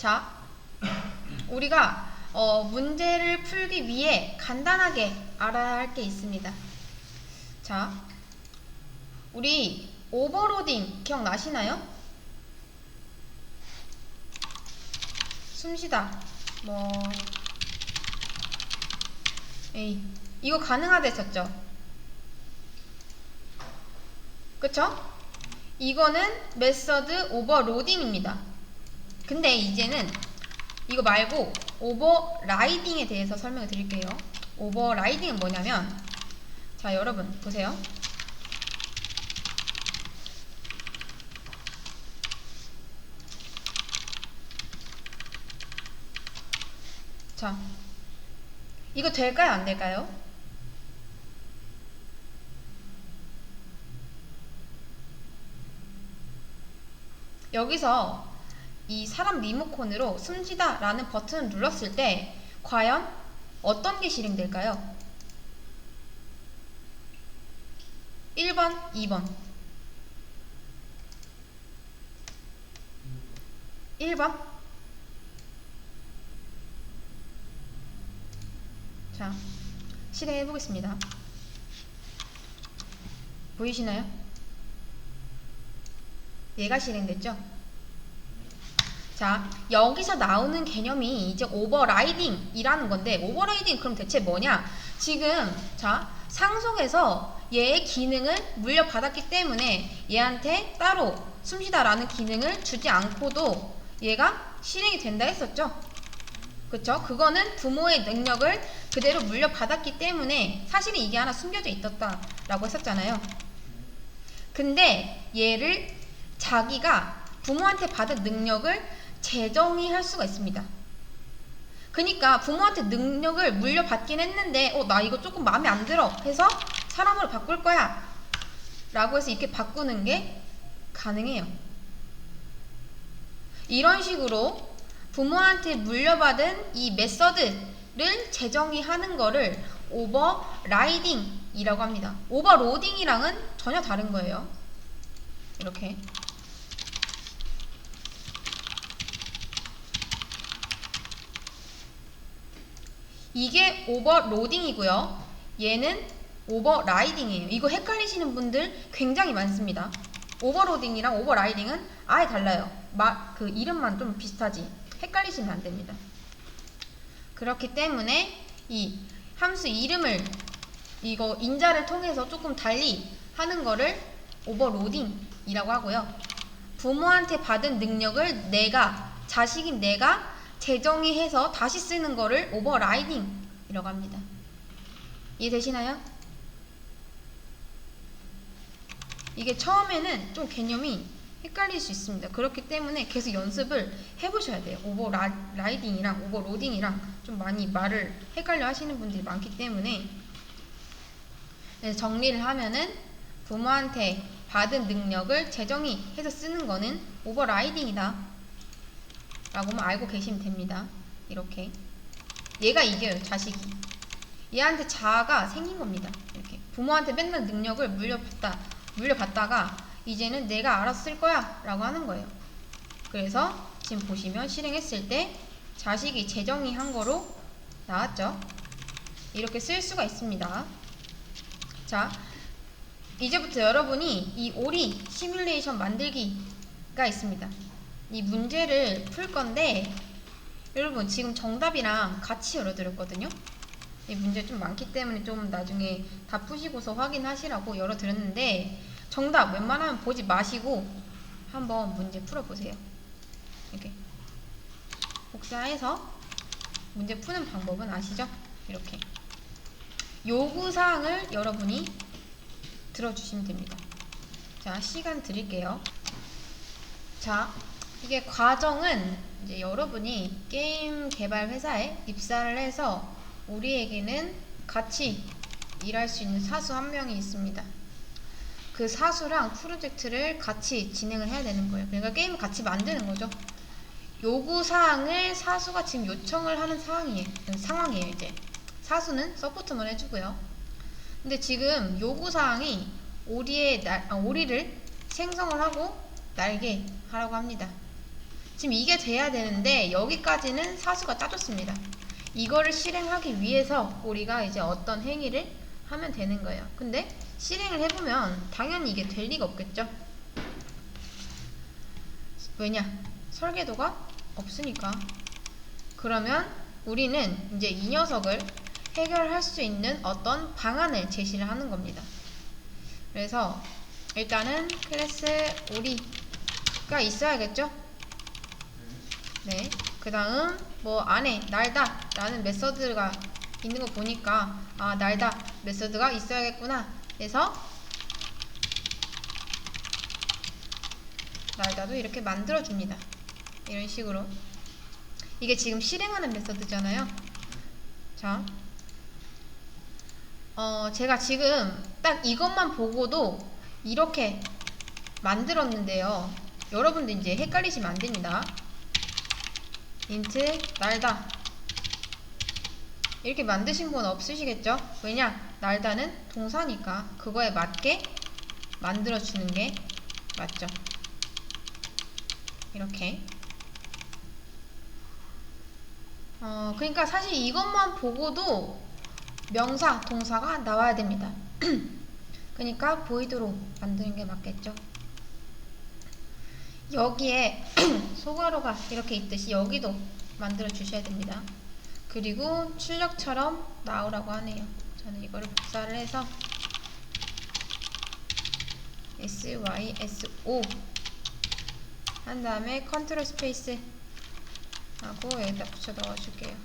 자, 우리가 문제를 풀기 위해 간단하게 알아야 할 게 있습니다. 자, 우리 오버로딩 기억나시나요? 숨쉬다 이거 가능하다 했었죠? 그쵸? 이거는 메서드 오버로딩입니다. 근데 이제는 이거 말고 오버라이딩에 대해서 설명을 드릴게요. 오버라이딩은 뭐냐면, 자, 여러분 보세요. 자, 이거 될까요? 안 될까요? 여기서 이 사람 리모컨으로 숨쉬다 라는 버튼을 눌렀을 때 과연 어떤 게 실행될까요? 1번, 2번. 1번. 자, 실행해 보겠습니다. 보이시나요? 얘가 실행됐죠? 자, 여기서 나오는 개념이 이제 오버라이딩이라는 건데, 오버라이딩 그럼 대체 뭐냐? 지금 자, 상속에서 얘의 기능을 물려받았기 때문에 얘한테 따로 숨쉬다라는 기능을 주지 않고도 얘가 실행이 된다 했었죠? 그쵸? 그거는 부모의 능력을 그대로 물려받았기 때문에 사실은 이게 하나 숨겨져 있었다라고 했었잖아요. 근데 얘를 자기가 부모한테 받은 능력을 재정의할 수가 있습니다. 그러니까 부모한테 능력을 물려받긴 했는데 나 이거 조금 마음에 안 들어 해서 사람으로 바꿀 거야 라고 해서 이렇게 바꾸는 게 가능해요. 이런 식으로 부모한테 물려받은 이 메서드를 재정의하는 거를 오버라이딩이라고 합니다. 오버로딩이랑은 전혀 다른 거예요. 이렇게. 이게 오버로딩이고요. 얘는 오버라이딩이에요. 이거 헷갈리시는 분들 굉장히 많습니다. 오버로딩이랑 오버라이딩은 아예 달라요. 그 이름만 좀 비슷하지 헷갈리시면 안 됩니다. 그렇기 때문에 이 함수 이름을 이거 인자를 통해서 조금 달리 하는 거를 오버로딩이라고 하고요. 부모한테 받은 능력을 자식인 내가 재정의해서 다시 쓰는 거를 오버라이딩이라고 합니다. 이해되시나요? 이게 처음에는 좀 개념이 헷갈릴 수 있습니다. 그렇기 때문에 계속 연습을 해보셔야 돼요. 오버라이딩이랑 오버로딩이랑 좀 많이 말을 헷갈려 하시는 분들이 많기 때문에, 그래서 정리를 하면은 부모한테 받은 능력을 재정의해서 쓰는 거는 오버라이딩이다 라고만 알고 계시면 됩니다. 이렇게 얘가 이겨요. 자식이 얘한테 자아가 생긴 겁니다. 이렇게 부모한테 맨날 능력을 물려받다가 이제는 내가 알아서 쓸 거야 라고 하는 거예요. 그래서 지금 보시면 실행했을 때 자식이 재정의한 거로 나왔죠. 이렇게 쓸 수가 있습니다. 자, 이제부터 여러분이 이 오리 시뮬레이션 만들기가 있습니다. 이 문제를 풀 건데, 여러분 지금 정답이랑 같이 열어드렸거든요. 이 문제 좀 많기 때문에 좀 나중에 다 푸시고서 확인하시라고 열어드렸는데, 정답 웬만하면 보지 마시고 한번 문제 풀어보세요. 이렇게 복사해서 문제 푸는 방법은 아시죠? 이렇게 요구사항을 여러분이 들어주시면 됩니다. 자, 시간 드릴게요. 자, 이게 과정은 이제 여러분이 게임 개발 회사에 입사를 해서 우리에게는 같이 일할 수 있는 사수 한 명이 있습니다. 그 사수랑 프로젝트를 같이 진행을 해야 되는 거예요. 그러니까 게임을 같이 만드는 거죠. 요구사항을 사수가 지금 요청을 하는 상황이에요. 이제 사수는 서포트만 해주고요. 근데 지금 요구사항이 오리를 생성을 하고 날게 하라고 합니다. 지금 이게 돼야 되는데 여기까지는 사수가 짜줬습니다. 이거를 실행하기 위해서 우리가 이제 어떤 행위를 하면 되는 거예요. 근데 실행을 해보면 당연히 이게 될 리가 없겠죠. 왜냐? 설계도가 없으니까. 그러면 우리는 이제 이 녀석을 해결할 수 있는 어떤 방안을 제시를 하는 겁니다. 그래서 일단은 클래스 오리가 있어야겠죠? 네. 그 다음 뭐 안에 날다 라는 메서드가 있는 거 보니까 아 날다 메서드가 있어야겠구나 해서 날다도 이렇게 만들어 줍니다. 이런 식으로. 이게 지금 실행하는 메서드잖아요. 자, 제가 지금 딱 이것만 보고도 이렇게 만들었는데요. 여러분들 이제 헷갈리시면 안 됩니다. 인트 날다 이렇게 만드신 분 없으시겠죠? 왜냐? 날다는 동사니까 그거에 맞게 만들어주는 게 맞죠. 이렇게. 그러니까 사실 이것만 보고도 명사, 동사가 나와야 됩니다. 그러니까 보이드로 만드는 게 맞겠죠. 여기에 소괄호가 이렇게 있듯이 여기도 만들어 주셔야 됩니다. 그리고 출력처럼 나오라고 하네요. 저는 이거를 복사를 해서 SYSO 한 다음에 컨트롤 스페이스 하고 여기다 붙여 넣어줄게요.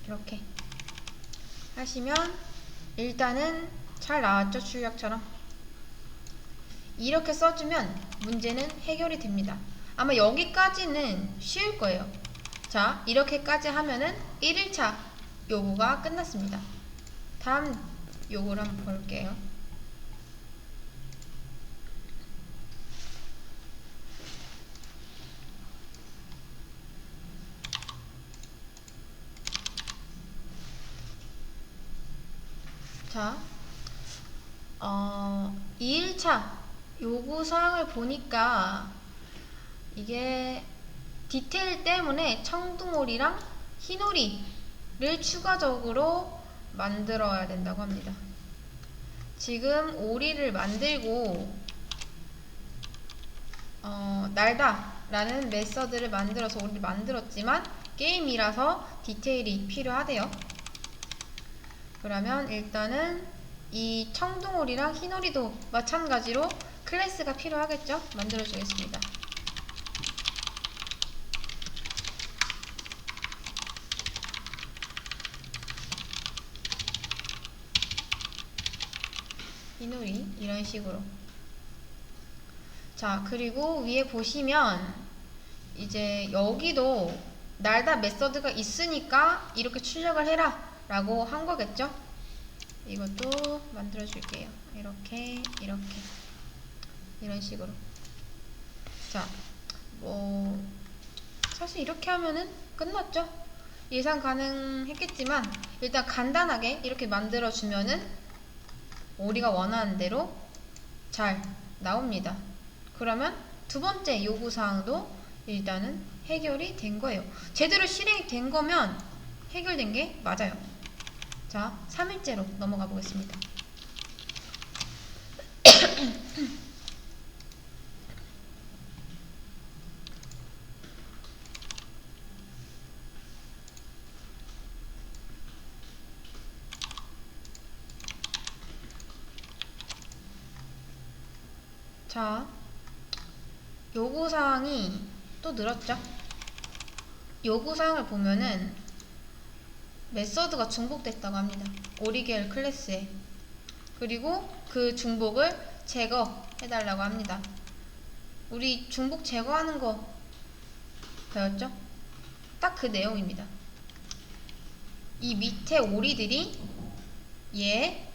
이렇게 하시면 일단은 잘 나왔죠. 출력처럼. 이렇게 써주면 문제는 해결이 됩니다. 아마 여기까지는 쉬울 거예요. 자, 이렇게까지 하면은 1일차 요구가 끝났습니다. 다음 요구를 한번 볼게요. 자, 2일차 요구사항을 보니까 이게 디테일 때문에 청둥오리랑 흰오리를 추가적으로 만들어야 된다고 합니다. 지금 오리를 만들고 날다 라는 메서드를 만들어서 오리를 만들었지만 게임이라서 디테일이 필요하대요. 그러면 일단은 이 청둥오리랑 흰오리도 마찬가지로 클래스가 필요하겠죠? 만들어 주겠습니다. 흰오리 이런 식으로. 자, 그리고 위에 보시면 이제 여기도 날다 메서드가 있으니까 이렇게 출력을 해라 라고 한 거겠죠? 이것도 만들어 줄게요. 이렇게 이런 식으로. 자, 뭐 사실 이렇게 하면은 끝났죠? 예상 가능했겠지만 일단 간단하게 이렇게 만들어 주면은 우리가 원하는 대로 잘 나옵니다. 그러면 두 번째 요구사항도 일단은 해결이 된 거예요. 제대로 실행이 된 거면 해결된 게 맞아요. 자, 3일째로 넘어가 보겠습니다. 자, 요구사항이 또 늘었죠? 요구사항을 보면은 메서드가 중복됐다고 합니다. 오리계열 클래스에. 그리고 그 중복을 제거해달라고 합니다. 우리 중복 제거하는 거 배웠죠? 딱 그 내용입니다. 이 밑에 오리들이 얘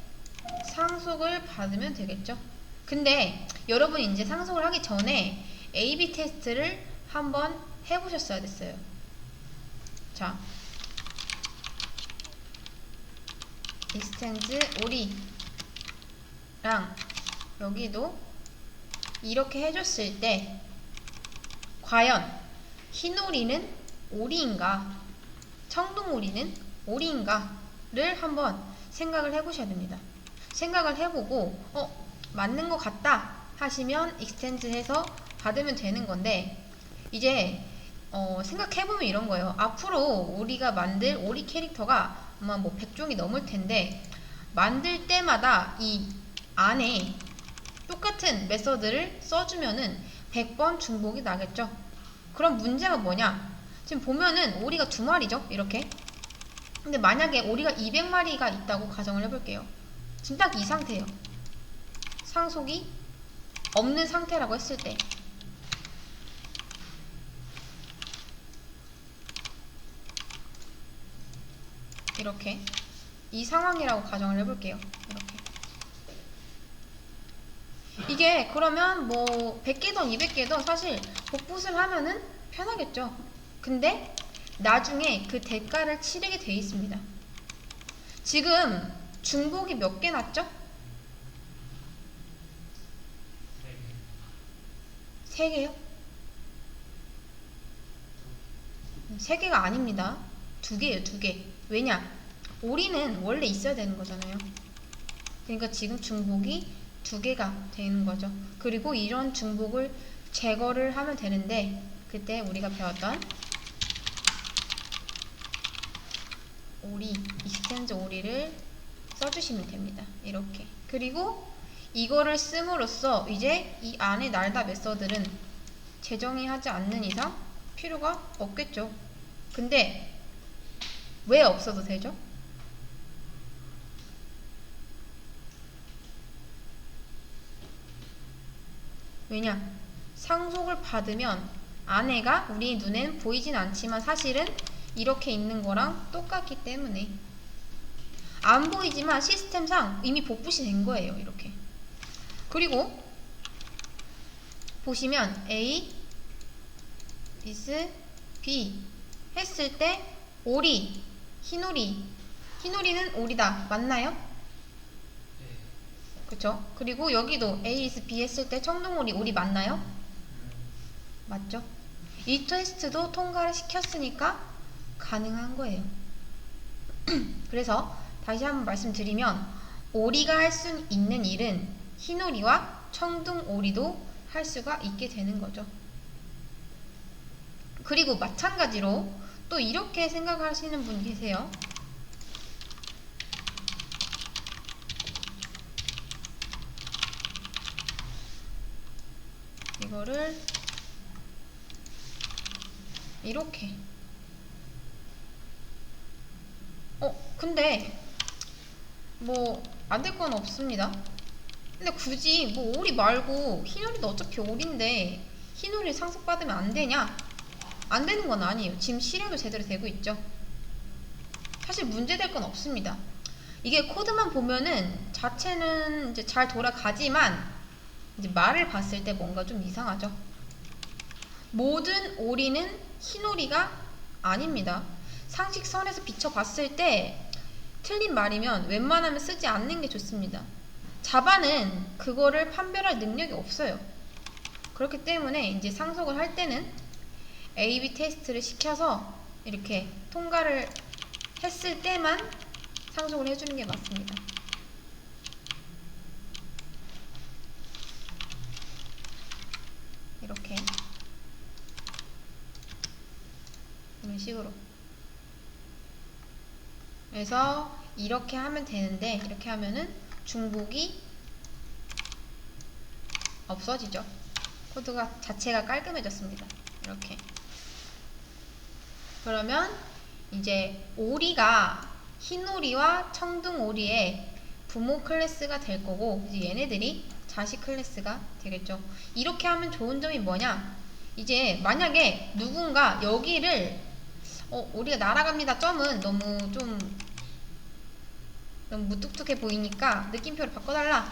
상속을 받으면 되겠죠? 근데 여러분이 이제 상속을 하기 전에 A/B 테스트를 한번 해보셨어야 됐어요. 자, extends 오리랑 여기도 이렇게 해줬을 때 과연 흰오리는 오리인가, 청둥오리는 오리인가를 한번 생각을 해보셔야 됩니다. 생각을 해보고 맞는 것 같다 하시면 익스텐드해서 받으면 되는 건데, 이제 생각해보면 이런 거예요. 앞으로 우리가 만들 오리 캐릭터가 아마 뭐 100종이 넘을 텐데, 만들 때마다 이 안에 똑같은 메서드를 써주면은 100번 중복이 나겠죠. 그럼 문제가 뭐냐? 지금 보면은 오리가 2마리죠? 이렇게. 근데 만약에 오리가 200마리가 있다고 가정을 해볼게요. 지금 딱 이 상태예요. 상속이 없는 상태라고 했을 때, 이렇게 이 상황이라고 가정을 해볼게요. 이렇게. 이게 그러면 뭐 100개든 200개든 사실 복붙을 하면은 편하겠죠. 근데 나중에 그 대가를 치르게 돼 있습니다. 지금 중복이 몇 개 났죠? 3개요? 3개가 아닙니다. 2개예요, 2개. 왜냐? 오리는 원래 있어야 되는 거잖아요. 그러니까 지금 중복이 2개가 되는 거죠. 그리고 이런 중복을 제거를 하면 되는데, 그때 우리가 배웠던 오리, 익스텐드 오리를 써주시면 됩니다. 이렇게. 그리고 이거를 씀으로써 이제 이 안에 날다 메서드는 재정의 하지 않는 이상 필요가 없겠죠. 근데 왜 없어도 되죠? 왜냐? 상속을 받으면 안에가 우리 눈엔 보이진 않지만 사실은 이렇게 있는 거랑 똑같기 때문에, 안 보이지만 시스템상 이미 복붙이 된 거예요. 이렇게. 그리고 보시면 A is B 했을 때 오리, 흰오리는 오리다. 맞나요? 그쵸? 그리고 여기도 A is B 했을 때 청둥오리, 오리 맞나요? 맞죠? 이 테스트도 통과를 시켰으니까 가능한 거예요. 그래서 다시 한번 말씀드리면, 오리가 할 수 있는 일은 흰오리와 청둥오리도 할 수가 있게 되는 거죠. 그리고 마찬가지로 또 이렇게 생각하시는 분 계세요. 이거를 이렇게. 근데 뭐 안 될 건 없습니다. 근데 굳이 뭐 오리 말고 흰오리도 어차피 오리인데 흰오리 상속받으면 안 되냐? 안 되는 건 아니에요. 지금 실행도 제대로 되고 있죠. 사실 문제될 건 없습니다. 이게 코드만 보면은 자체는 이제 잘 돌아가지만, 이제 말을 봤을 때 뭔가 좀 이상하죠. 모든 오리는 흰오리가 아닙니다. 상식선에서 비춰봤을 때 틀린 말이면 웬만하면 쓰지 않는 게 좋습니다. 자바는 그거를 판별할 능력이 없어요. 그렇기 때문에 이제 상속을 할 때는 A/B 테스트를 시켜서 이렇게 통과를 했을 때만 상속을 해주는 게 맞습니다. 이렇게. 이런 식으로. 그래서 이렇게 하면 되는데, 이렇게 하면은 중복이 없어지죠. 코드가 자체가 깔끔해졌습니다. 이렇게. 그러면 이제 오리가 흰오리와 청둥오리의 부모 클래스가 될 거고, 이제 얘네들이 자식 클래스가 되겠죠. 이렇게 하면 좋은 점이 뭐냐? 이제 만약에 누군가 여기를 오리가 날아갑니다 점은 너무 무뚝뚝해 보이니까 느낌표를 바꿔달라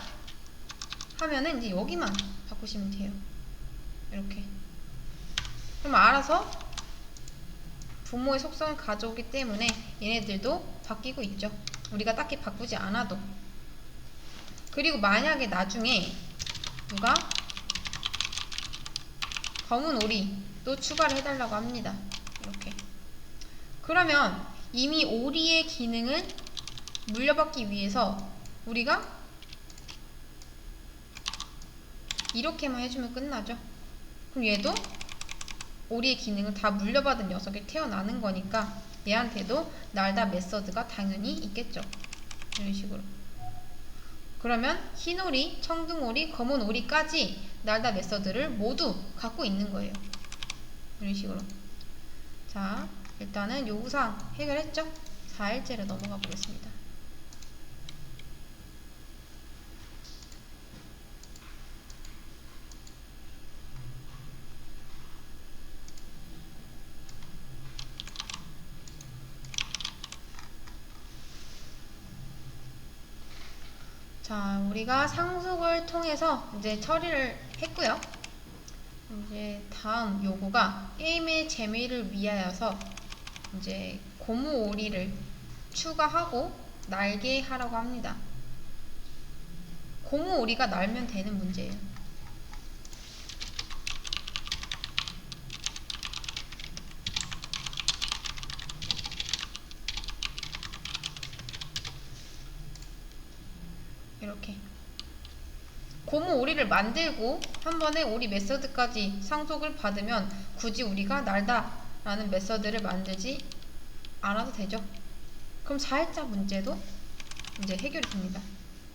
하면은 이제 여기만 바꾸시면 돼요. 이렇게. 그럼 알아서 부모의 속성을 가져오기 때문에 얘네들도 바뀌고 있죠. 우리가 딱히 바꾸지 않아도. 그리고 만약에 나중에 누가 검은 오리 또 추가를 해달라고 합니다. 이렇게. 그러면 이미 오리의 기능을 물려받기 위해서 우리가 이렇게만 해주면 끝나죠. 그럼 얘도 오리의 기능을 다 물려받은 녀석이 태어나는 거니까 얘한테도 날다 메서드가 당연히 있겠죠. 이런 식으로. 그러면 흰오리, 청둥오리, 검은오리까지 날다 메서드를 모두 갖고 있는 거예요. 이런 식으로. 자, 일단은 요구사항 해결했죠? 4일째로 넘어가 보겠습니다. 자, 우리가 상속을 통해서 이제 처리를 했고요. 이제 다음 요구가 게임의 재미를 위하여서 이제 고무오리를 추가하고 날게 하라고 합니다. 고무오리가 날면 되는 문제예요. 이렇게 고무 오리를 만들고 한 번에 오리 메서드까지 상속을 받으면 굳이 우리가 날다 라는 메서드를 만들지 않아도 되죠. 그럼 4일자 문제도 이제 해결이 됩니다.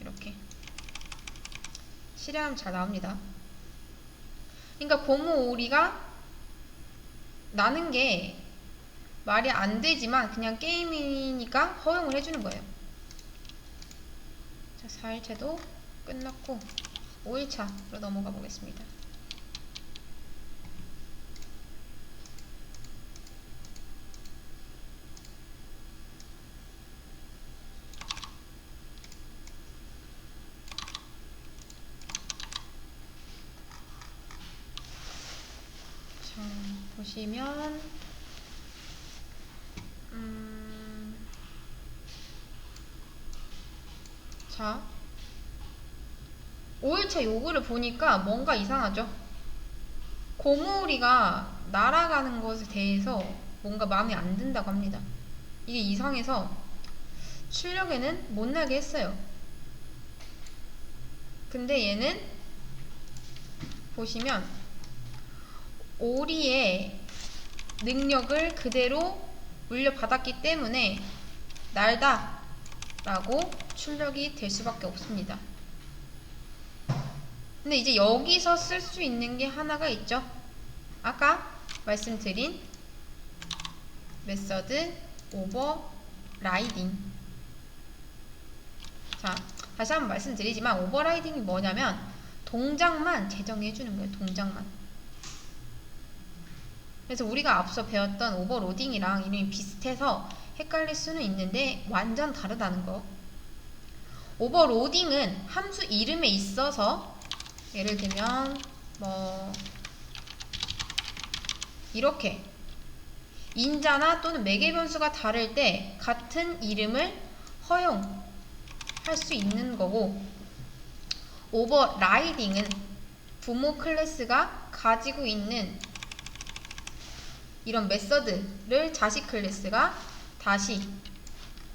이렇게 실행하면 잘 나옵니다. 그러니까 고무 오리가 나는 게 말이 안 되지만 그냥 게임이니까 허용을 해주는 거예요. 자, 4일째도 끝났고 5일차로 넘어가 보겠습니다. 자, 보시면 자, 5일차 요구를 보니까 뭔가 이상하죠? 고무오리가 날아가는 것에 대해서 뭔가 마음에 안 든다고 합니다. 이게 이상해서 출력에는 못 나게 했어요. 근데 얘는 보시면 오리의 능력을 그대로 물려받았기 때문에 날다 라고 출력이 될 수밖에 없습니다. 근데 이제 여기서 쓸 수 있는 게 하나가 있죠. 아까 말씀드린 메서드 오버라이딩. 자, 다시 한번 말씀드리지만 오버라이딩이 뭐냐면 동작만 제정해 주는 거예요. 동작만. 그래서 우리가 앞서 배웠던 오버로딩이랑 이름이 비슷해서 헷갈릴 수는 있는데 완전 다르다는 거. 오버로딩은 함수 이름에 있어서 예를 들면 뭐 이렇게 인자나 또는 매개 변수가 다를 때 같은 이름을 허용할 수 있는 거고, 오버라이딩은 부모 클래스가 가지고 있는 이런 메서드를 자식 클래스가 다시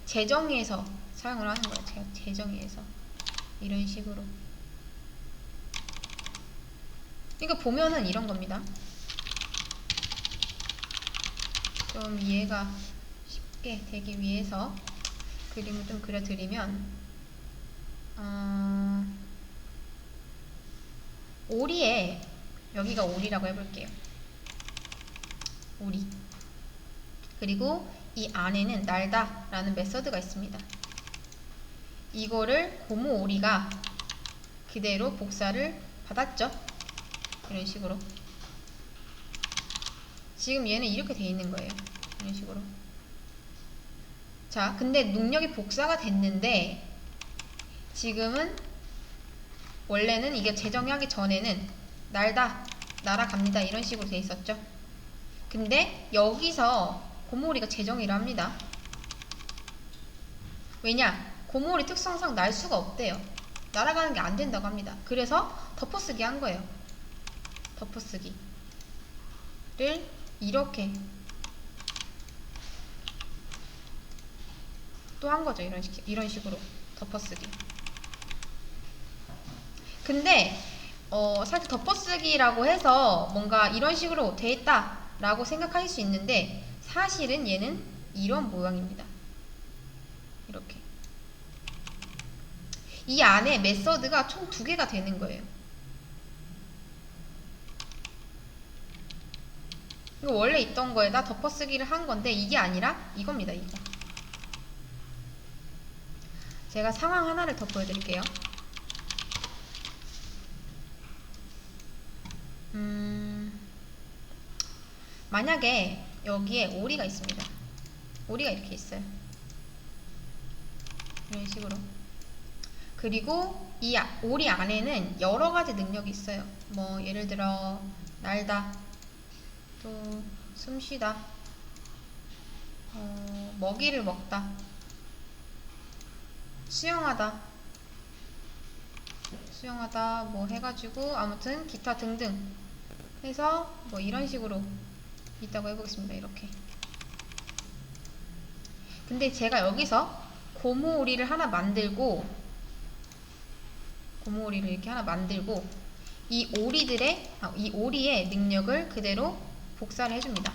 재정의해서 사용을 하는 거예요. 재정의해서 이런 식으로. 그러니까 보면은 이런 겁니다. 좀 이해가 쉽게 되기 위해서 그림을 좀 그려드리면 오리에, 여기가 오리라고 해볼게요. 오리. 그리고 이 안에는 날다 라는 메서드가 있습니다. 이거를 고무 오리가 그대로 복사를 받았죠. 이런 식으로. 지금 얘는 이렇게 돼 있는 거예요. 이런 식으로. 자, 근데 능력이 복사가 됐는데 지금은 원래는 이게 재정하기 전에는 날다, 날아갑니다 이런 식으로 돼 있었죠. 근데 여기서 고무오리가 재정의를 합니다. 왜냐? 고무오리 특성상 날 수가 없대요. 날아가는 게 안 된다고 합니다. 그래서 덮어쓰기 한 거예요. 덮어쓰기. 이렇게 또 한 거죠. 이런 식으로 덮어쓰기. 근데 사실 덮어쓰기라고 해서 뭔가 이런 식으로 돼 있다 라고 생각하실 수 있는데, 사실은 얘는 이런 모양입니다. 이렇게 이 안에 메서드가 총 2개가 되는 거예요. 이거 원래 있던 거에다 덮어쓰기를 한 건데, 이게 아니라 이겁니다. 이거 제가 상황 하나를 더 보여드릴게요. 만약에 여기에 오리가 있습니다. 오리가 이렇게 있어요. 이런 식으로. 그리고 이 오리 안에는 여러 가지 능력이 있어요. 뭐 예를 들어 날다, 또 숨쉬다, 먹이를 먹다, 수영하다 뭐 해가지고 아무튼 기타 등등 해서 뭐 이런 식으로 있다고 해보겠습니다. 이렇게. 근데 제가 여기서 고무오리를 하나 만들고, 고무오리를 이렇게 하나 만들고 이 오리의 능력을 그대로 복사를 해줍니다.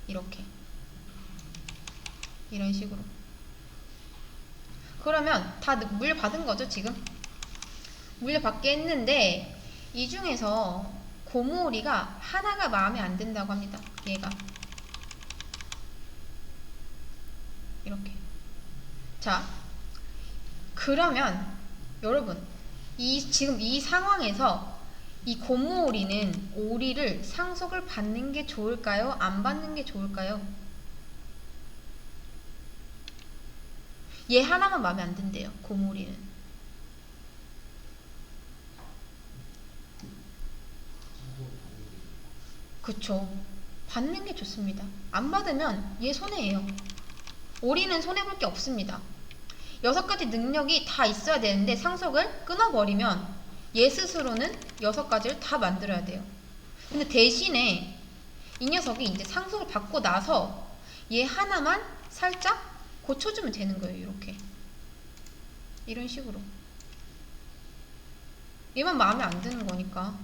이렇게. 이런 식으로. 그러면 다 물려받은 거죠. 지금 물려받게 했는데, 이 중에서 고무오리가 하나가 마음에 안 든다고 합니다. 얘가 이렇게. 자, 그러면 여러분, 지금 이 상황에서 이 고무오리는 오리를 상속을 받는 게 좋을까요? 안 받는 게 좋을까요? 얘 하나만 마음에 안 든대요. 고무오리는. 그쵸. 받는 게 좋습니다. 안 받으면 얘 손해예요. 오리는 손해볼 게 없습니다. 6가지 능력이 다 있어야 되는데 상속을 끊어버리면 얘 스스로는 6가지를 다 만들어야 돼요. 근데 대신에 이 녀석이 이제 상속을 받고 나서 얘 하나만 살짝 고쳐주면 되는 거예요. 이렇게. 이런 식으로. 얘만 마음에 안 드는 거니까.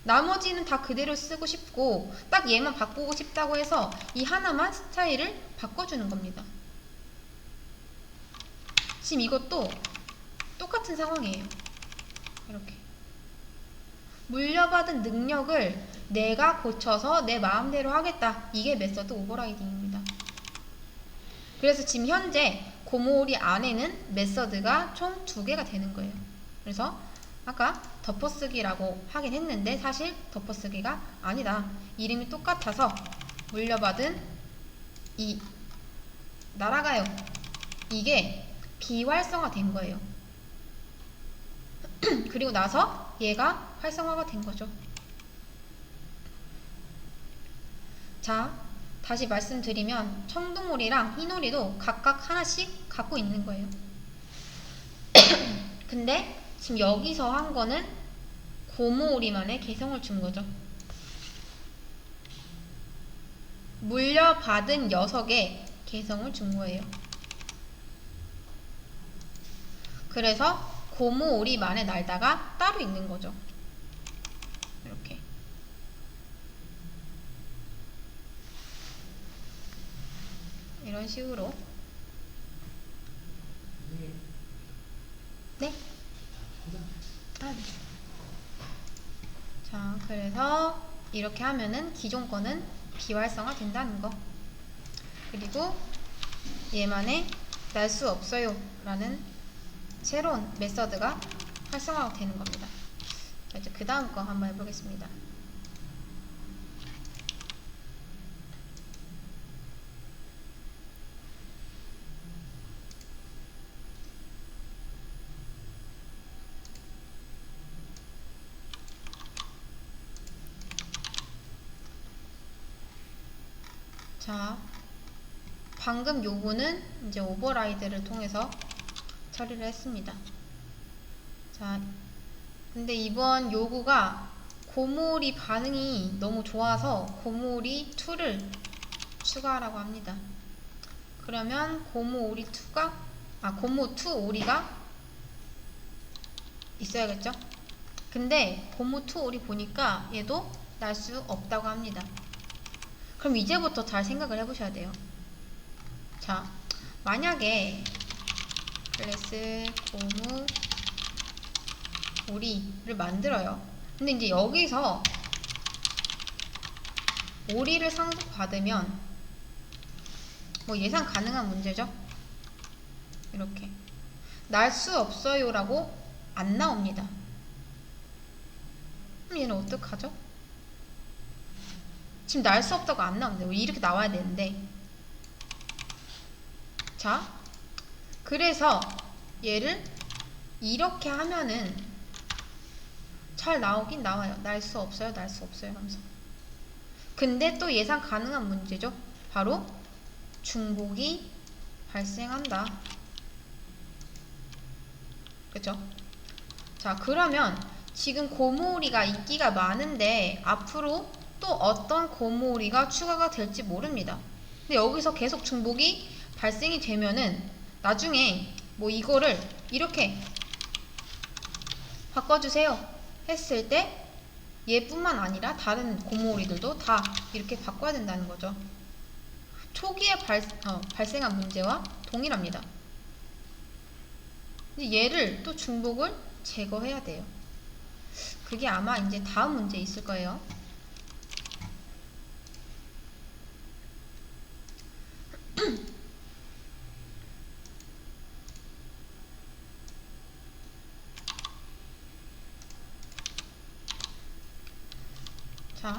나머지는 다 그대로 쓰고 싶고 딱 얘만 바꾸고 싶다고 해서 이 하나만 스타일을 바꿔주는 겁니다. 지금 이것도 똑같은 상황이에요. 이렇게. 물려받은 능력을 내가 고쳐서 내 마음대로 하겠다. 이게 메서드 오버라이딩입니다. 그래서 지금 현재 고무오리 안에는 메서드가 총 2개가 되는 거예요. 그래서 아까 덮어쓰기라고 하긴 했는데 사실 덮어쓰기가 아니다. 이름이 똑같아서 물려받은 이 날아가요. 이게 비활성화 된 거예요. 그리고 나서 얘가 활성화가 된 거죠. 자, 다시 말씀드리면 청둥오리랑 흰오리도 각각 하나씩 갖고 있는 거예요. 근데 지금 여기서 한 거는 고무오리만의 개성을 준 거죠. 물려받은 녀석의 개성을 준 거예요. 그래서 고무오리만의 날다가 따로 있는 거죠. 이렇게. 이런 식으로. 네? 네. 자, 그래서 이렇게 하면은 기존 거는 비활성화 된다는 거. 그리고 얘만의 날 수 없어요 라는 새로운 메서드가 활성화가 되는 겁니다. 자, 이제 그 다음 거 한번 해보겠습니다. 자, 방금 요구는 이제 오버라이드를 통해서 처리를 했습니다. 자, 근데 이번 요구가 고무오리 반응이 너무 좋아서 고무오리 2를 추가하라고 합니다. 그러면 고무 2 오리가 있어야겠죠? 근데 고무 2 오리 보니까 얘도 날 수 없다고 합니다. 그럼 이제부터 잘 생각을 해보셔야 돼요. 자, 만약에 클래스 고무 오리를 만들어요. 근데 이제 여기서 오리를 상속받으면 뭐 예상 가능한 문제죠? 이렇게 날 수 없어요 라고 안 나옵니다. 그럼 얘는 어떡하죠? 지금 날 수 없다고 안 나옵니다. 이렇게 나와야 되는데. 자, 그래서 얘를 이렇게 하면은 잘 나오긴 나와요. 날 수 없어요, 날 수 없어요 하면서. 근데 또 예상 가능한 문제죠. 바로 중복이 발생한다. 그쵸? 자, 그러면 지금 고무오리가 인기가 많은데 앞으로 또 어떤 고무오리가 추가가 될지 모릅니다. 근데 여기서 계속 중복이 발생이 되면은 나중에 뭐 이거를 이렇게 바꿔주세요 했을 때 얘뿐만 아니라 다른 고무오리들도 다 이렇게 바꿔야 된다는 거죠. 초기에 발생한 문제와 동일합니다. 얘를 또 중복을 제거해야 돼요. 그게 아마 이제 다음 문제에 있을 거예요. 자,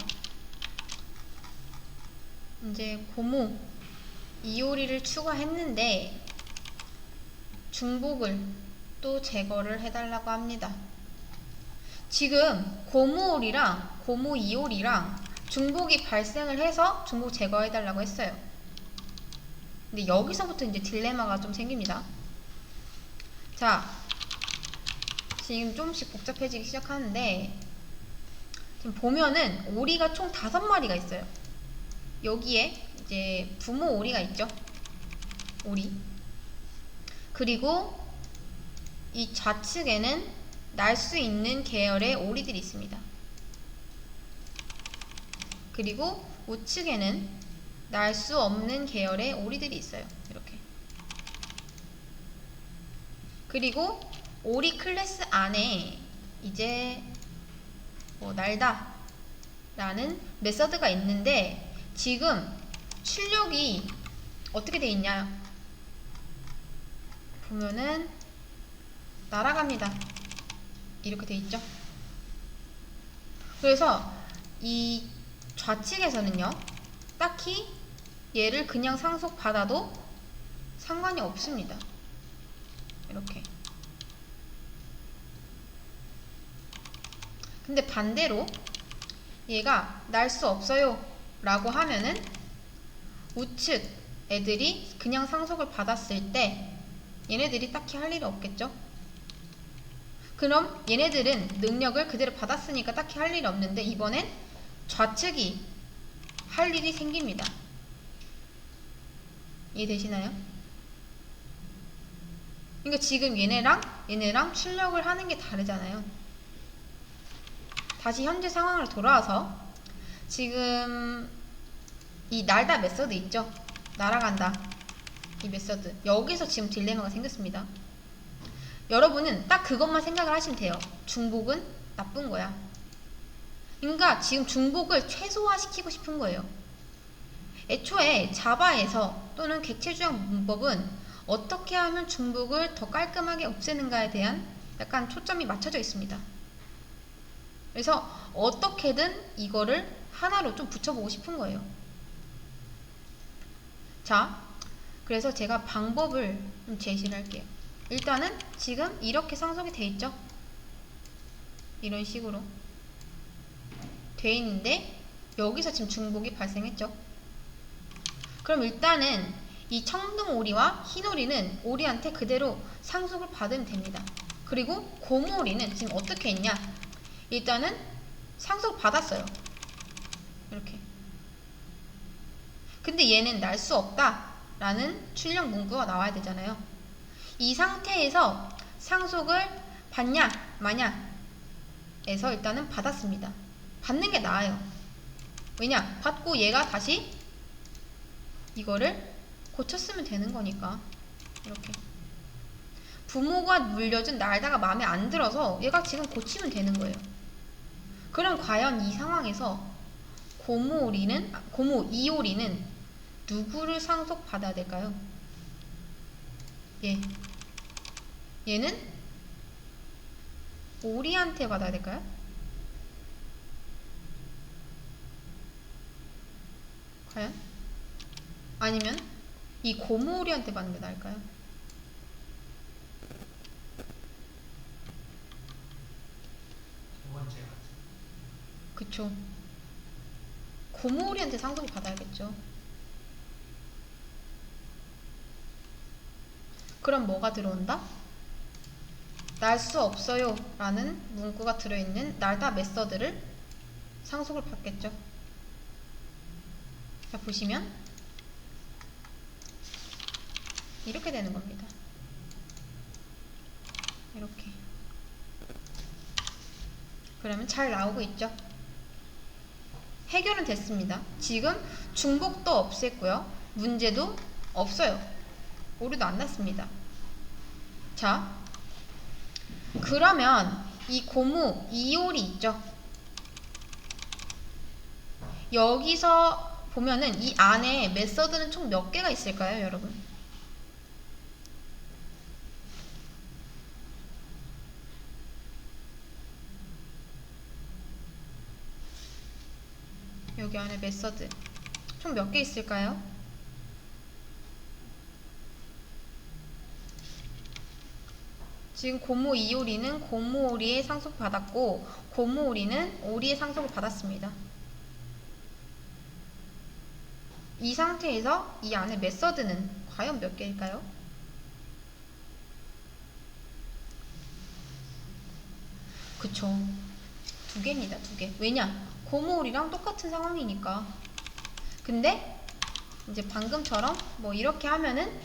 이제 고무 이오리를 추가했는데 중복을 또 제거를 해달라고 합니다. 지금 고무오리랑 고무 이오리랑 중복이 발생을 해서 중복 제거해달라고 했어요. 근데 여기서부터 이제 딜레마가 좀 생깁니다. 자, 지금 조금씩 복잡해지기 시작하는데 지금 보면은 오리가 총 5마리가 있어요. 여기에 이제 부모 오리가 있죠. 오리. 그리고 이 좌측에는 날 수 있는 계열의 오리들이 있습니다. 그리고 우측에는 날 수 없는 계열의 오리들이 있어요. 이렇게. 그리고 오리 클래스 안에 이제 뭐 날다 라는 메서드가 있는데 지금 출력이 어떻게 돼 있냐 보면은 날아갑니다. 이렇게 돼 있죠. 그래서 이 좌측에서는요 딱히 얘를 그냥 상속받아도 상관이 없습니다. 이렇게. 근데 반대로 얘가 날 수 없어요 라고 하면은 우측 애들이 그냥 상속을 받았을 때 얘네들이 딱히 할 일이 없겠죠. 그럼 얘네들은 능력을 그대로 받았으니까 딱히 할 일이 없는데 이번엔 좌측이 할 일이 생깁니다. 이해되시나요? 그러니까 지금 얘네랑 출력을 하는 게 다르잖아요. 다시 현재 상황으로 돌아와서 지금 이 날다 메서드 있죠? 날아간다 이 메서드 여기서 지금 딜레마가 생겼습니다. 여러분은 딱 그것만 생각을 하시면 돼요. 중복은 나쁜 거야. 그러니까 지금 중복을 최소화시키고 싶은 거예요. 애초에 자바에서 또는 객체주형 문법은 어떻게 하면 중복을 더 깔끔하게 없애는가에 대한 약간 초점이 맞춰져 있습니다. 그래서 어떻게든 이거를 하나로 좀 붙여보고 싶은 거예요. 자, 그래서 제가 방법을 좀 제시를 할게요. 일단은 지금 이렇게 상속이 돼 있죠? 이런 식으로 돼 있는데 여기서 지금 중복이 발생했죠? 그럼 일단은 이 청둥 오리와 흰 오리는 오리한테 그대로 상속을 받으면 됩니다. 그리고 고무 오리는 지금 어떻게 했냐? 일단은 상속 받았어요. 이렇게. 근데 얘는 날 수 없다 라는 출력 문구가 나와야 되잖아요. 이 상태에서 상속을 받냐 마냐 에서 일단은 받았습니다. 받는 게 나아요. 왜냐? 받고 얘가 다시 이거를 고쳤으면 되는 거니까. 이렇게 부모가 물려준 날다가 마음에 안 들어서 얘가 지금 고치면 되는 거예요. 그럼 과연 이 상황에서 고모 이오리는 누구를 상속받아야 될까요? 얘는 오리한테 받아야 될까요? 과연? 아니면 이 고모 오리한테 받는 게 나을까요? 두 번째가 그쵸. 고모 오리한테 상속을 받아야겠죠. 그럼 뭐가 들어온다? 날 수 없어요 라는 문구가 들어있는 날다 메서드를 상속을 받겠죠. 자, 보시면 이렇게 되는 겁니다. 이렇게. 그러면 잘 나오고 있죠. 해결은 됐습니다. 지금 중복도 없앴고요. 문제도 없어요. 오류도 안 났습니다. 자, 그러면 이 고무 이올이 있죠. 여기서 보면은 이 안에 메서드는 총 몇 개가 있을까요, 여러분? 여기 안에 메서드 총 몇 개 있을까요? 지금 고모 이오리는 고모 오리의 상속 받았고 고모 오리는 오리의 상속을 받았습니다. 이 상태에서 이 안에 메서드는 과연 몇 개일까요? 그쵸. 2개입니다. 2개. 왜냐? 고모 오리랑 똑같은 상황이니까. 근데 이제 방금처럼 뭐 이렇게 하면은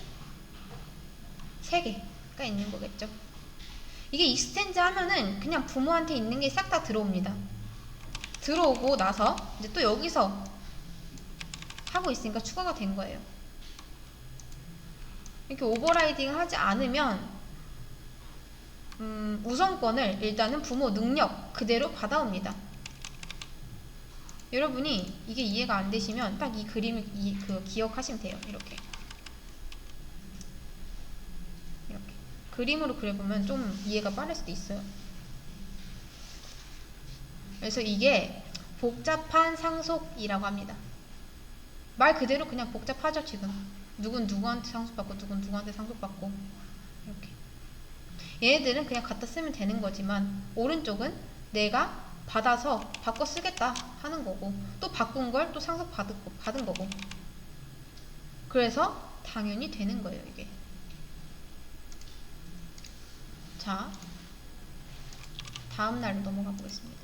3개가 있는 거겠죠. 이게 익스텐즈 하면은 그냥 부모한테 있는 게 싹 다 들어옵니다. 들어오고 나서 이제 또 여기서 하고 있으니까 추가가 된 거예요. 이렇게 오버라이딩 하지 않으면 우선권을 일단은 부모 능력 그대로 받아옵니다. 여러분이 이게 이해가 안 되시면 딱 이 그림을 기억하시면 돼요. 이렇게 그림으로 그려보면 좀 이해가 빠를 수도 있어요. 그래서 이게 복잡한 상속이라고 합니다. 말 그대로 그냥 복잡하죠. 지금 누군 누구한테 상속받고 누군 누구한테 상속받고 이렇게. 얘네들은 그냥 갖다 쓰면 되는 거지만 오른쪽은 내가 받아서 바꿔 쓰겠다 하는 거고 또 바꾼 걸 또 상속받은 거고 그래서 당연히 되는 거예요. 이게. 자, 다음 날로 넘어가 보겠습니다.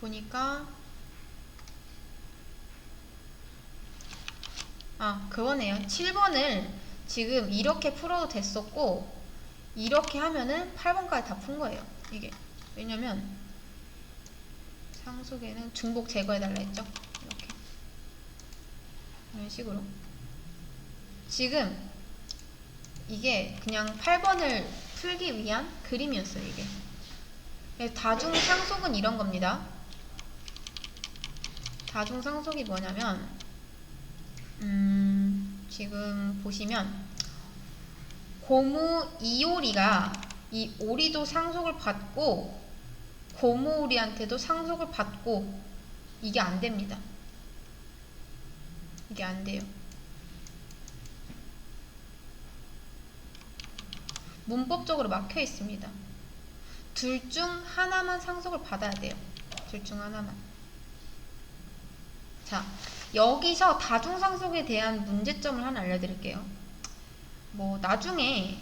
보니까 그거네요. 7번을 지금 이렇게 풀어도 됐었고 이렇게 하면은 8번까지 다 푼 거예요. 이게 왜냐면 상속에는 중복 제거해달라 했죠. 이렇게 이런 식으로 지금 이게 그냥 8번을 풀기 위한 그림이었어요. 이게 다중 상속은 이런 겁니다. 다중 상속이 뭐냐면 지금 보시면 고무 이오리가 이 오리도 상속을 받고 고무 오리한테도 상속을 받고 이게 안 됩니다. 이게 안 돼요. 문법적으로 막혀 있습니다. 둘 중 하나만 상속을 받아야 돼요. 둘 중 하나만. 자, 여기서 다중상속에 대한 문제점을 하나 알려드릴게요. 뭐 나중에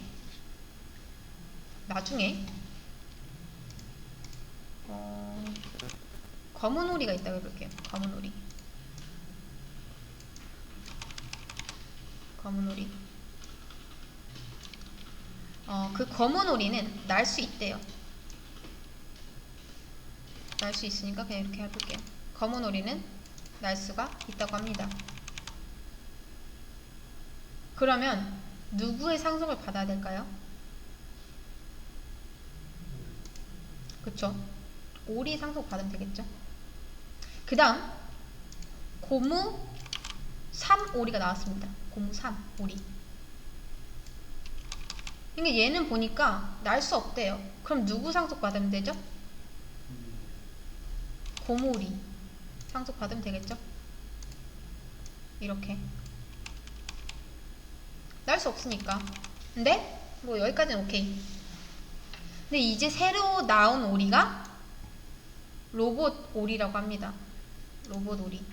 검은 오리가 있다고 해볼게요. 검은 오리. 그 검은 오리는 날 수 있대요. 날 수 있으니까 그냥 이렇게 해볼게요. 검은 오리는 날 수가 있다고 합니다. 그러면 누구의 상속을 받아야 될까요? 그쵸? 오리 상속 받으면 되겠죠? 그 다음 고무 3오리가 나왔습니다. 고무 3오리. 그러니까 얘는 보니까 날 수 없대요. 그럼 누구 상속 받으면 되죠? 고무오리 상속 받으면 되겠죠? 이렇게 날 수 없으니까. 근데 뭐 여기까지는 오케이. 근데 이제 새로 나온 오리가 로봇 오리라고 합니다. 로봇 오리.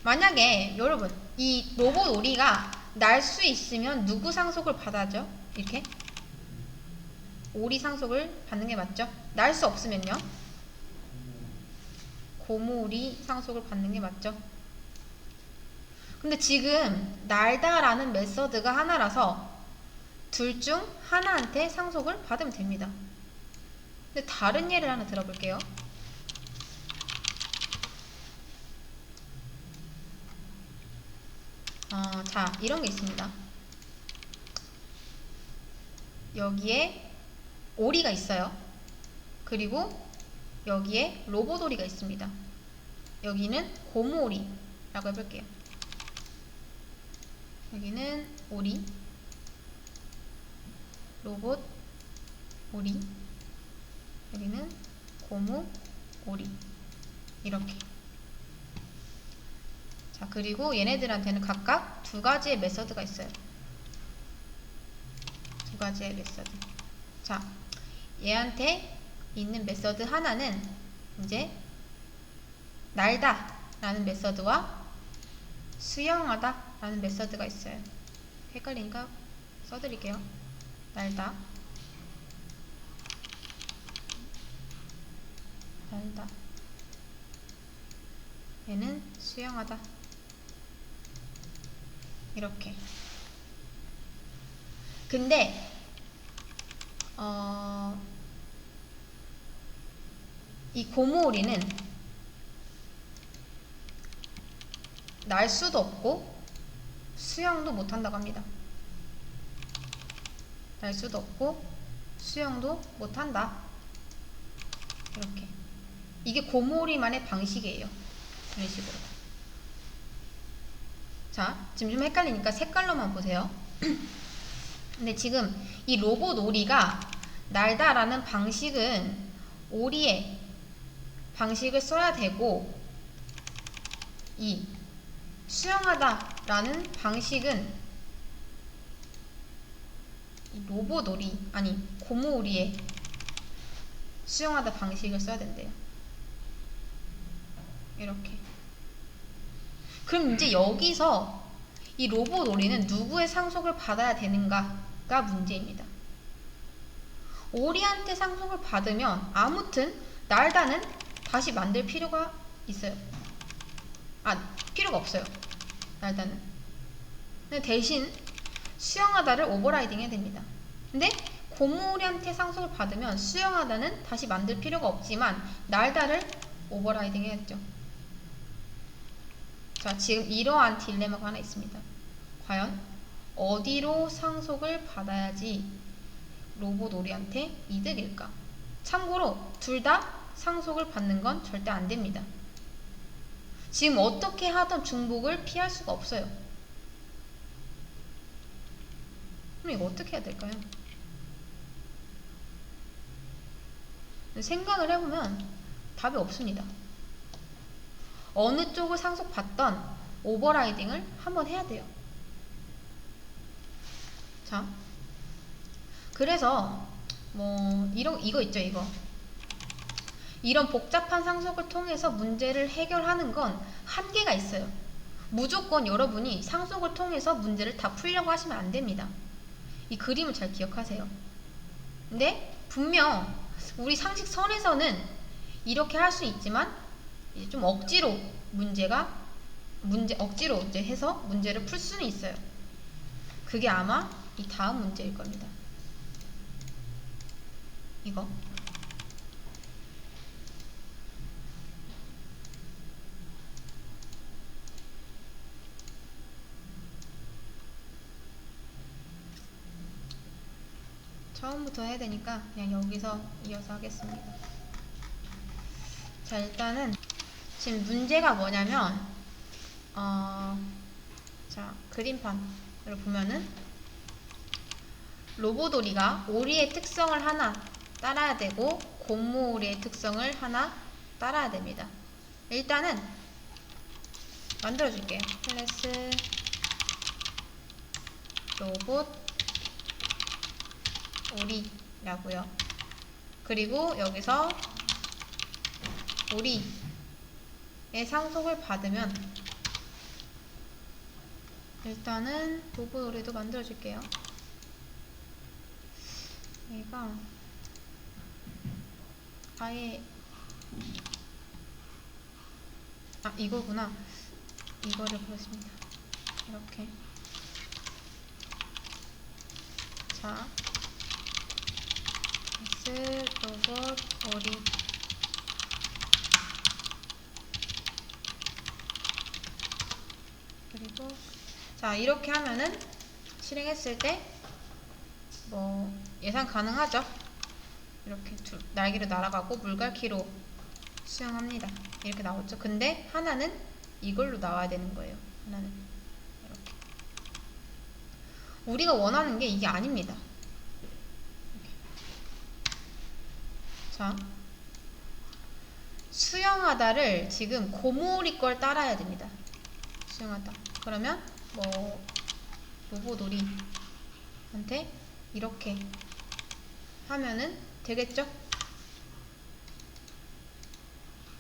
만약에 여러분 이 로봇 오리가 날 수 있으면 누구 상속을 받아죠? 이렇게 오리 상속을 받는 게 맞죠? 날 수 없으면요? 고무오리 상속을 받는 게 맞죠? 근데 지금 날다라는 메서드가 하나라서 둘 중 하나한테 상속을 받으면 됩니다. 근데 다른 예를 하나 들어볼게요. 자, 이런 게 있습니다. 여기에 오리가 있어요. 그리고 여기에 로봇 오리가 있습니다. 여기는 고무오리라고 해볼게요. 여기는 오리, 로봇 오리, 여기는 고무 오리. 이렇게. 자, 그리고 얘네들한테는 각각 두 가지의 메서드가 있어요. 두 가지의 메서드. 자, 얘한테 있는 메서드 하나는 이제 날다 라는 메서드와 수영하다 라는 메서드가 있어요. 헷갈리니까 써드릴게요. 날다, 얘는 수영하다. 이렇게. 근데 이 고무오리는 날 수도 없고 수영도 못한다고 합니다. 날 수도 없고 수영도 못한다. 이렇게. 이게 고무오리만의 방식이에요. 이런 식으로. 자, 지금 좀 헷갈리니까 색깔로만 보세요. 근데 지금 이 로봇 오리가 날다라는 방식은 오리의 방식을 써야 되고, 이 수영하다라는 방식은 이 로봇 오리, 아니 고무 오리의 수영하다 방식을 써야 된대요. 이렇게. 그럼 이제 여기서 이 로봇 오리는 누구의 상속을 받아야 되는가가 문제입니다. 오리한테 상속을 받으면 아무튼 날다는 다시 만들 필요가 있어요. 필요가 없어요. 날다는. 근데 대신 수영하다를 오버라이딩 해야 됩니다. 근데 고무오리한테 상속을 받으면 수영하다는 다시 만들 필요가 없지만 날다를 오버라이딩 해야죠. 자, 지금 이러한 딜레마가 하나 있습니다. 과연 어디로 상속을 받아야지 로봇 오리한테 이득일까? 참고로 둘 다 상속을 받는 건 절대 안 됩니다. 지금 어떻게 하던 중복을 피할 수가 없어요. 그럼 이거 어떻게 해야 될까요? 생각을 해보면 답이 없습니다. 어느 쪽을 상속받던 오버라이딩을 한번 해야 돼요. 자, 그래서 뭐 이거 있죠, 이거. 이런 복잡한 상속을 통해서 문제를 해결하는 건 한계가 있어요. 무조건 여러분이 상속을 통해서 문제를 다 풀려고 하시면 안 됩니다. 이 그림을 잘 기억하세요. 근데 분명 우리 상식선에서는 이렇게 할 수 있지만 이제 좀 억지로 억지로 이제 해서 문제를 풀 수는 있어요. 그게 아마 이 다음 문제일 겁니다. 이거. 처음부터 해야 되니까 그냥 여기서 이어서 하겠습니다. 자, 일단은 지금 문제가 뭐냐면 자, 그림판으로 보면은 로보도리가 오리의 특성을 하나 따라야 되고 고무오리의 특성을 하나 따라야 됩니다. 일단은 만들어줄게요. 클래스 로봇 오리라고요. 그리고 여기서 오리의 상속을 받으면 일단은 로봇 오리도 만들어줄게요. 얘가 아예 이거구나. 이거를 보겠습니다. 이렇게. 자, 로봇 오리. 그리고 자, 이렇게 하면은 실행했을 때 뭐 예상 가능하죠. 이렇게 날개로 날아가고 물갈퀴로 수영합니다. 이렇게 나오죠. 근데 하나는 이걸로 나와야 되는 거예요. 하나는 이렇게. 우리가 원하는 게 이게 아닙니다. 이렇게. 자, 수영하다를 지금 고무오리 걸 따라야 됩니다. 수영하다. 그러면 뭐 로보도리한테 이렇게 하면은 되겠죠?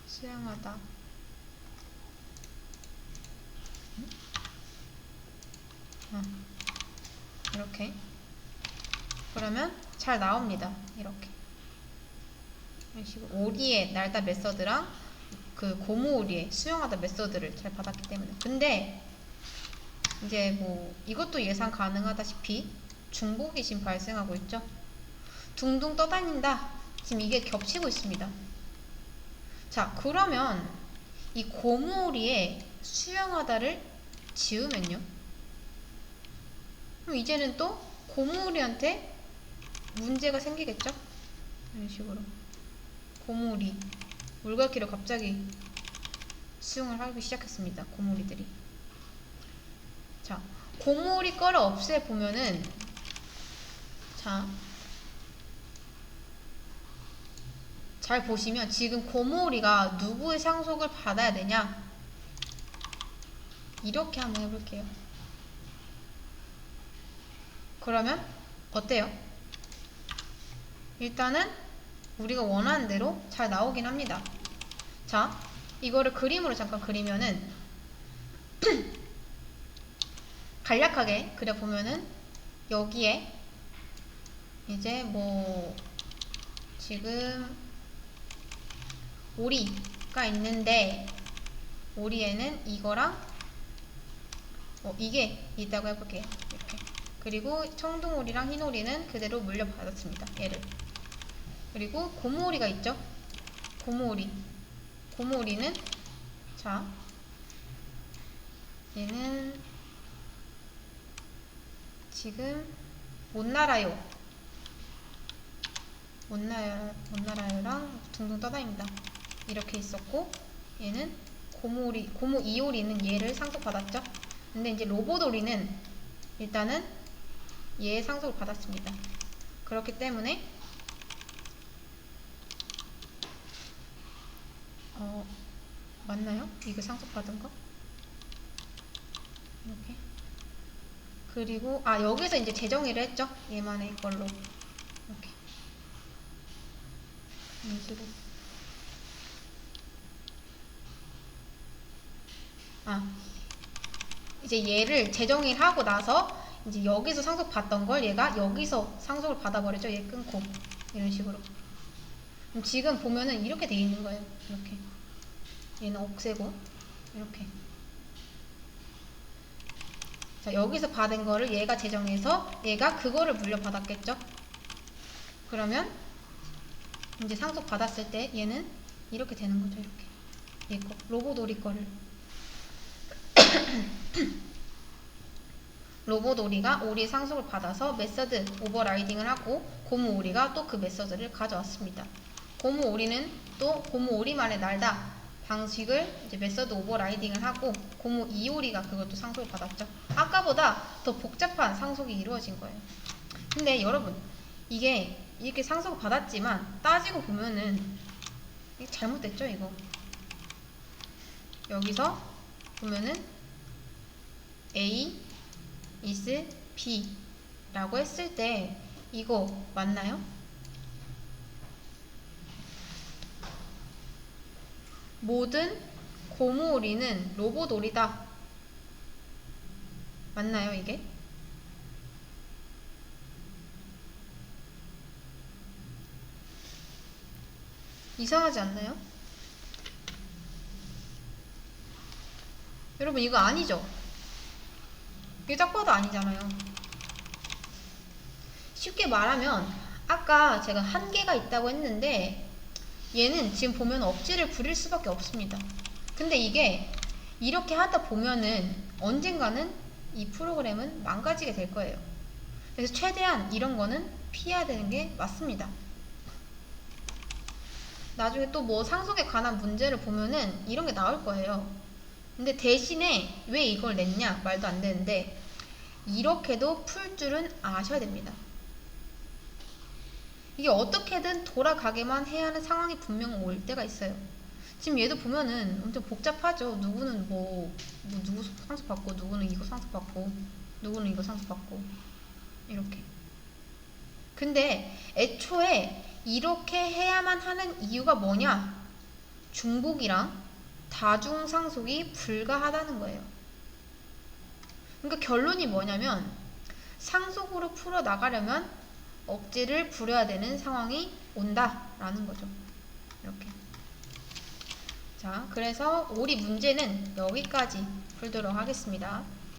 수영하다. 이렇게. 그러면 잘 나옵니다. 이렇게. 이런 식으로 오리의 날다 메서드랑 그 고무오리의 수영하다 메서드를 잘 받았기 때문에. 근데 이제 뭐 이것도 예상 가능하다시피 중복이 지금 발생하고 있죠. 둥둥 떠다닌다. 지금 이게 겹치고 있습니다. 자, 그러면 이 고무오리에 수영하다를 지우면요. 그럼 이제는 또 고무오리한테 문제가 생기겠죠? 이런 식으로. 고무오리. 물갈퀴로 갑자기 수영을 하기 시작했습니다. 고무오리들이. 자, 고무오리 거를 없애보면은 자, 잘 보시면 지금 고무오리가 누구의 상속을 받아야 되냐? 이렇게 한번 해볼게요. 그러면 어때요? 일단은 우리가 원하는 대로 잘 나오긴 합니다. 자, 이거를 그림으로 잠깐 그리면은 간략하게 그려보면은 여기에 이제 뭐 지금 오리가 있는데 오리에는 이거랑 이게 있다고 해볼게요. 이렇게. 그리고 청둥오리랑 흰오리는 그대로 물려받았습니다. 얘를. 그리고 고무오리가 있죠. 고무오리는 자, 얘는 지금 못 날아요랑 둥둥 떠다닙니다. 이렇게 있었고, 얘는 고무이오리는 얘를 상속받았죠. 근데 이제 로보도리는 일단은 얘의 상속을 받았습니다. 그렇기 때문에 맞나요? 이거 상속받은 거? 이렇게. 그리고 여기서 이제 재정의를 했죠. 얘만의 걸로 이렇게 인수로 이제 얘를 재정의를 하고 나서 이제 여기서 상속 받던 걸 얘가 여기서 상속을 받아버리죠. 얘 끊고 이런 식으로. 그럼 지금 보면은 이렇게 돼 있는 거예요. 이렇게 얘는 없애고 이렇게. 자, 여기서 받은 거를 얘가 재정해서 얘가 그거를 물려받았겠죠. 그러면 이제 상속 받았을 때 얘는 이렇게 되는 거죠. 이렇게 얘 거, 로보도리 거를 로보도리가 오리의 상속을 받아서 메서드 오버라이딩을 하고 고무 오리가 또 그 메서드를 가져왔습니다. 고무 오리는 또 고무 오리만의 날다 방식을 이제 메서드 오버라이딩을 하고 고무 이오리가 그것도 상속을 받았죠. 아까보다 더 복잡한 상속이 이루어진 거예요. 근데 여러분 이게 이렇게 상속을 받았지만 따지고 보면은 이게 잘못됐죠. 이거 여기서 보면은 A is B 라고 했을 때 이거 맞나요? 모든 고무오리는 로봇오리다. 맞나요, 이게? 이상하지 않나요? 여러분, 이거 아니죠? 이게 딱 봐도 아니잖아요. 쉽게 말하면, 아까 제가 한계가 있다고 했는데, 얘는 지금 보면 억지를 부릴 수밖에 없습니다. 근데 이게 이렇게 하다 보면은 언젠가는 이 프로그램은 망가지게 될 거예요. 그래서 최대한 이런 거는 피해야 되는 게 맞습니다. 나중에 또 뭐 상속에 관한 문제를 보면은 이런 게 나올 거예요. 근데 대신에 왜 이걸 냈냐? 말도 안 되는데 이렇게도 풀 줄은 아셔야 됩니다. 이게 어떻게든 돌아가게만 해야 하는 상황이 분명 올 때가 있어요. 지금 얘도 보면은 엄청 복잡하죠. 누구는 뭐 누구 상속받고, 누구는 이거 상속받고, 누구는 이거 상속받고, 이렇게. 근데 애초에 이렇게 해야만 하는 이유가 뭐냐? 중복이랑 다중상속이 불가하다는 거예요. 그러니까 결론이 뭐냐면 상속으로 풀어나가려면 억지를 부려야 되는 상황이 온다라는 거죠. 이렇게. 자, 그래서 오리 문제는 여기까지 풀도록 하겠습니다.